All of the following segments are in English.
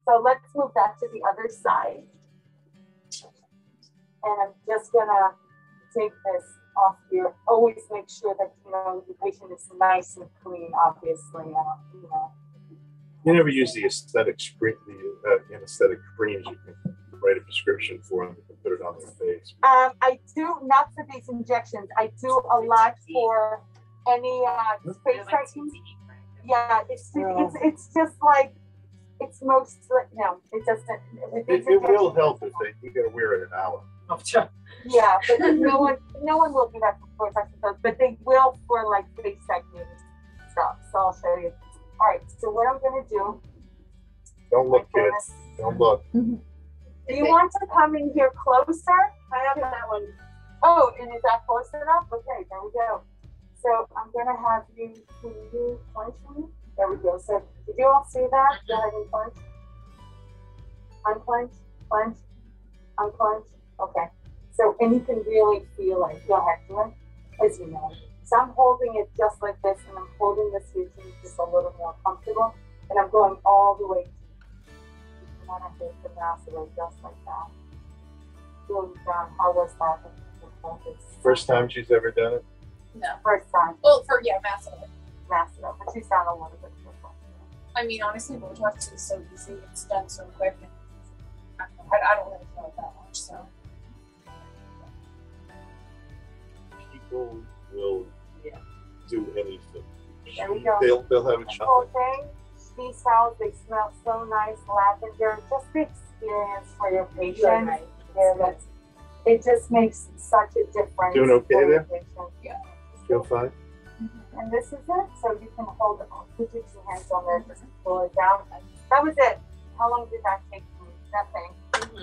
So let's move that to the other side. And I'm just gonna take this off here. Always make sure that, you know, the patient is nice and clean, obviously. You know. You never use the anesthetic anesthetic creams you can write a prescription for them and put it on their face. I do, not for these injections. I do a lot for any face tightening. Yeah, it's just like, it's most, no, it doesn't. It will help if you gotta wear it an hour. Yeah, but no one will do that for those, but they will for like face tightening stuff. So I'll show you. All right, so what I'm gonna do. Don't look, kids. Don't look. Do you want to come in here closer? I have that one. Oh, and is that close enough? Okay, there we go. So I'm gonna have you, can you punch me? There we go. So did you all see that? Go ahead and punch. Unclench, clench, unclench. Okay. So, and you can really feel it. Go ahead, do it, as you know. So I'm holding it just like this, and I'm holding this here to make this a little more comfortable. And I'm going all the way to, you want to hit the mastoid just like that. Going down. How was that? First time she's ever done it? No. First time. Well, mastoid. Mastoid, but you sound a little bit different. I mean, honestly, Botox is so easy. It's done so quick. And I don't really feel it that much, so. People will do anything. There we go. They'll have a whole thing. These towels, they smell so nice, lavender. Just the experience for your patient. Yeah, it just makes such a difference. Doing okay there? Yeah. Feel fine? And this is it. So you can hold it. Put your 2 hands on there, just pull it down. That was it. How long did that take me? Nothing.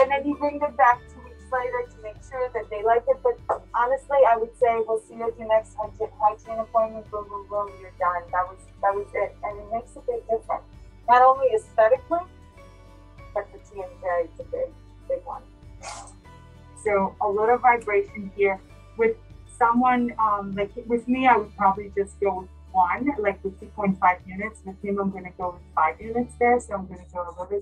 And then you bring them back 2 weeks later to make sure that they like it. But honestly, I would say we'll see you at your next hygiene appointment. Boom, boom, boom. You're done. That was it. And it makes a big difference. Not only aesthetically, but the TMJ is a big one. So a little vibration here. With someone like with me, I would probably just go with 1, like with 2.5 units. With him, I'm going to go with 5 units there. So I'm going to go a little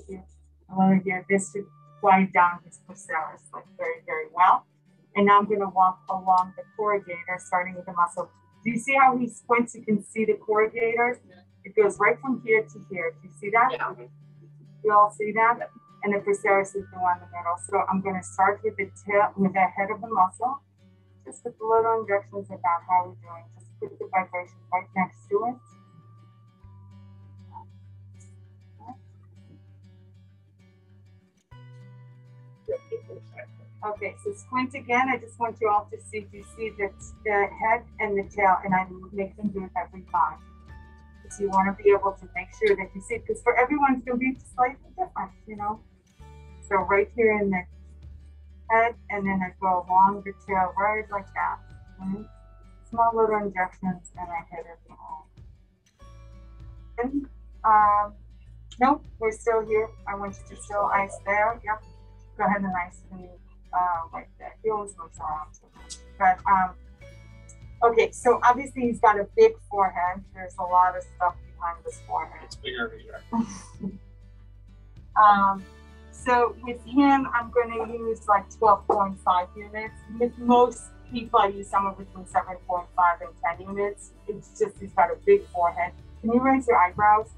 here. This should quiet down his process like very, very well. And now I'm going to walk along the corrugator, starting with the muscle. Do you see how he squints? You can see the corrugators. It goes right from here to here. Do you see that? Yeah. You all see that? Yeah. And the process is the one in the middle. So I'm going to start with the tail, with the head of the muscle. Just with little injections about how we're doing. Just put the vibration right next to it. Okay, so squint again. I just want you all to see, you see the head and the tail, and I make them do it every time. So you want to be able to make sure that you see, because for everyone it's going to be slightly different, you know. So right here in the head, and then I go along the tail, right like that. Right? Small little injections, and I hit it all. And nope, we're still here. I want you to still ice there. Yep. Go ahead and ice me like that. He always moves around too much. But okay, so obviously he's got a big forehead. There's a lot of stuff behind this forehead. It's bigger here. So with him, I'm going to use like 12.5 units. With most people, I use somewhere between 7.5 and 10 units. It's just he's got a big forehead. Can you raise your eyebrows?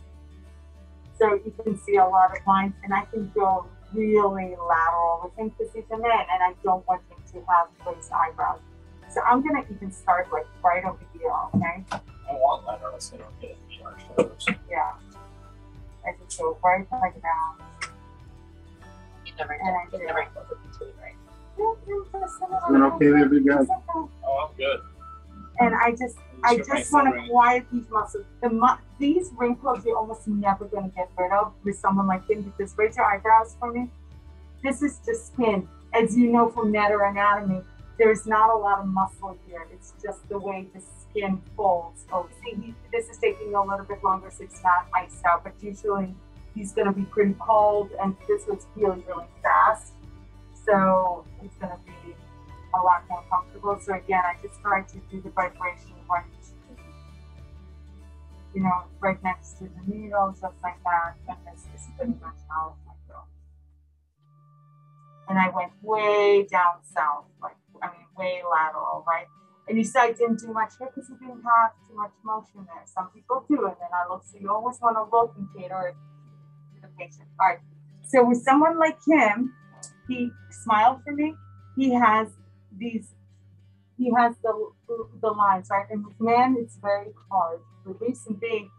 So you can see a lot of lines, and I can go really lateral with him because he's a man, and I don't want him to have raised eyebrows. So I'm going to even start like right over here, okay? I want lateral, so I don't get any harsh photos. Yeah. I just go right like that. Never equals between, right? Is it okay there, big guy? Oh, I'm good. And I just want to quiet these muscles. These wrinkles you're almost never going to get rid of with someone like him, because raise your eyebrows for me. This is just skin. As you know from meta-anatomy, there's not a lot of muscle here. It's just the way the skin folds. Oh, see, this is taking a little bit longer, so it's not iced out, but usually he's going to be pretty cold, and this was really, really fast. So it's going to be a lot more comfortable. So again, I just try to do the vibration right, you know, right next to the needle, just like that. And this is pretty much how I and I went way down south, way lateral, right? And you said I didn't do much here because you didn't have too much motion there. Some people do, and then I look. So you always want to look and cater to the patient. All right. So with someone like him, he smiled for me. He has the lines, right? And with men, it's very hard. The reason being,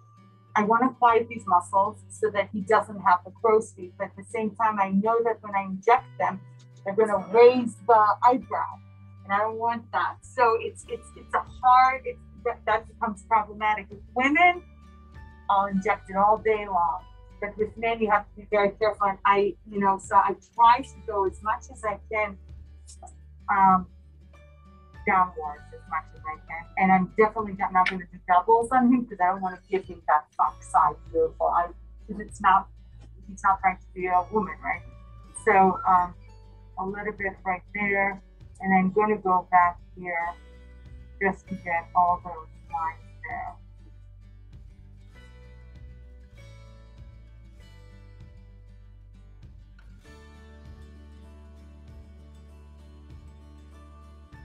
I want to quiet these muscles so that he doesn't have the crow's feet. But at the same time, I know that when I inject them, they're going to raise the eyebrow. And I don't want that. So it's a hard, that becomes problematic. With women, I'll inject it all day long. But with men, you have to be very careful. And so I try to go as much as I can downwards as much as I can. And I'm definitely not going to do doubles on him because I don't want to give him that fuck side beautiful. Because he's not trying to be a woman, right? So a little bit right there. And I'm going to go back here just to get all those lines there.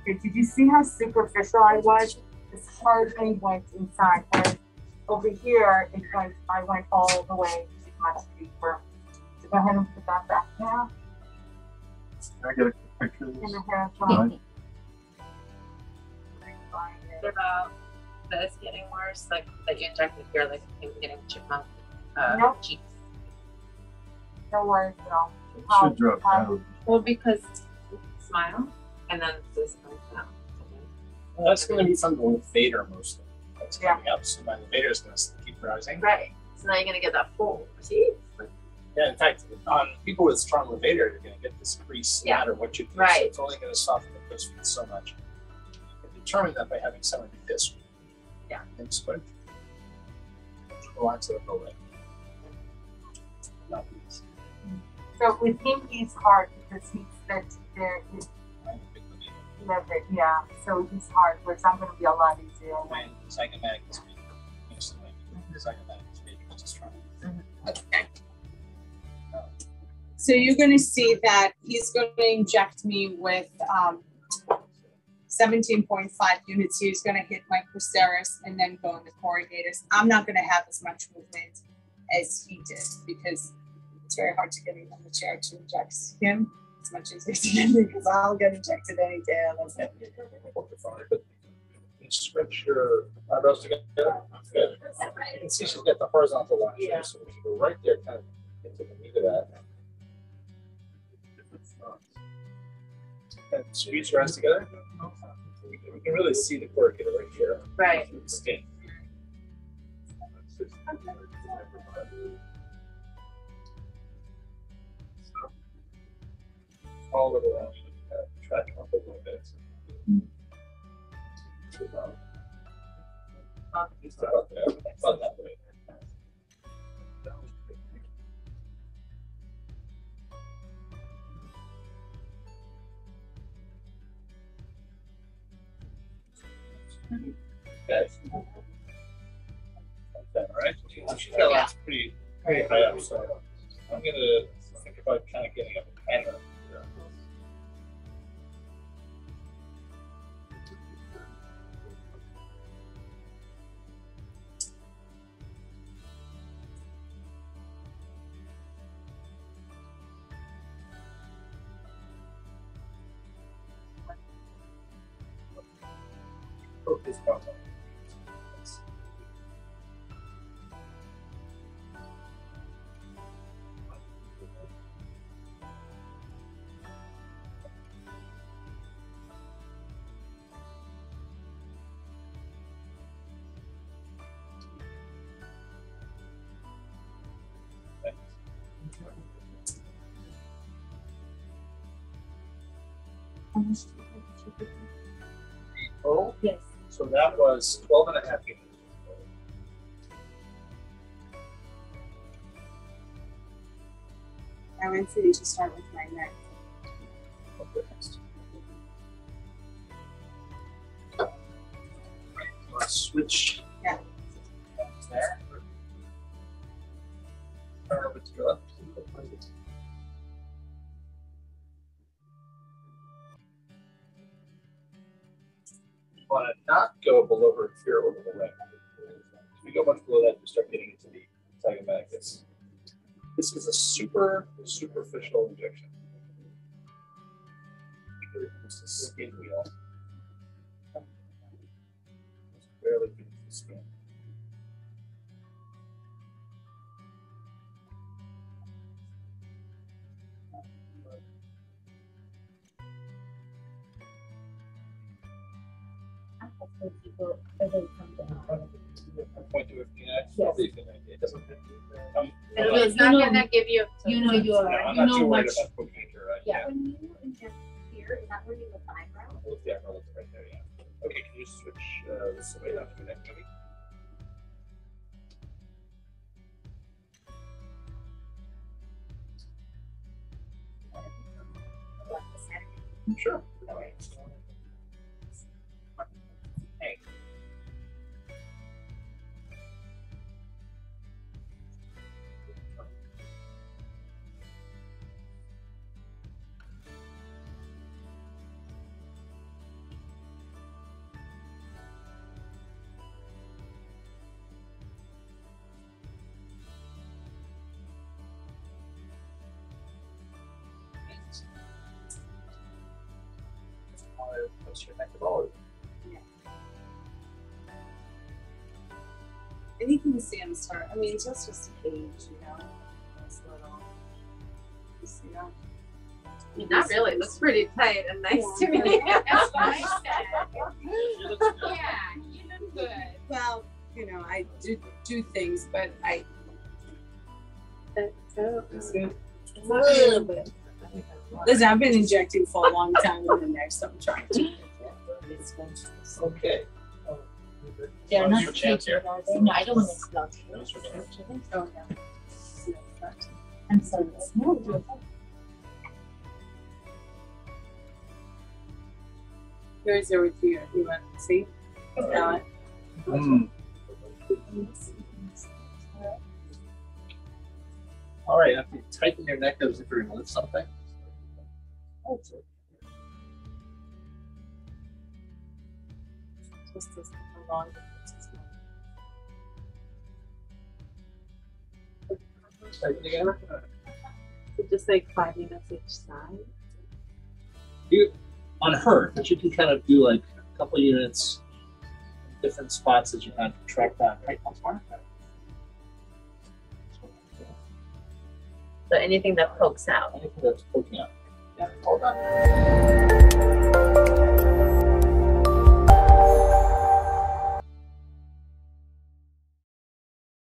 Okay, did you see how superficial I was? This hardly went inside. And over here, I went all the way much deeper. So go ahead and put that back now. Can I get a picture of this? In the hair About this getting worse, like you injected here, like getting chipmunk Nope. cheeks. No worries at all. It should drop down. Well, because smile and then this comes down. Well, that's going to be something with Vader mostly. That's coming up. So my Vader is going to keep rising. Right. So now you're gonna get that full teeth. Yeah, in fact, on people with strong levator, you're going to get this crease no matter what you do. Right. So it's only going to soften the crow's feet so much. You can determine that by having someone do this. Yeah. And squint. Go on to the whole way. Not these. So with him, he's hard because there is leverage, yeah. So he's hard, whereas I'm going to be a lot easier. When zygomatic is made, instantly, the zygomatic is made just strong. Okay. So you're going to see that he's going to inject me with 17.5 units. He's going to hit my procerus and then go in the corrugators. I'm not going to have as much movement as he did because it's very hard to get him on the chair to inject him as much as he did because I'll get injected any day. That's it. Stretch your eyebrows together. Good. You can see she's got the horizontal line. Yeah. So if you go right there, kind of get to the meat of that. And squeeze your eyes together. You can really see the corrugator right here. Right. Through the skin. All of it. Track up a little bit. Just about there. About that way. Okay. All right. That line's pretty high up, so I'm gonna think about kind of getting a pen. Focus on that. Total? Yes. So that was 12 and a half units. I went to start with my neck. Okay, next. Right, let's switch. Yeah. There. Turn over to your left. want to not go below her inferior orbital ring. If you go much below that, you start getting into the zygomaticus. This is a superficial injection. It's a skin wheel. It's barely beneath the skin. Point to it, it doesn't. It's not gonna give you. You know your, I'm you not too know worried much. about poking at your Yeah. When you inject here, is that where you look eyebrow? Look, the eyebrow looks right there, yeah. Okay, can you switch this way down to your neck, maybe? Sure. Hey. Post your neck at all. Anything Sam's her. I mean, just a cage, you know. That's little. You see that? I mean, not really. It looks pretty tight and nice to me. That's what I said. You look good. Yeah, you look good. Well, you know, I do things, but I. That's it. A little bit. Listen, I've been injecting for a long time in the neck, so I'm trying to. Okay. They're not Your chance here. are they? No, I don't want to explode. Oh, yeah. I'm sorry. No, you're fine. Here's over here. You want to see? Now, All right, after you tighten your neck as if you're going to lift something. just this long. Tighten again. So just like 5 minutes each side. On her, but you can kind of do like a couple units, different spots as you kind of contract that. Right, once more. So anything that pokes out. Anything that's poking out. Yeah, hold on.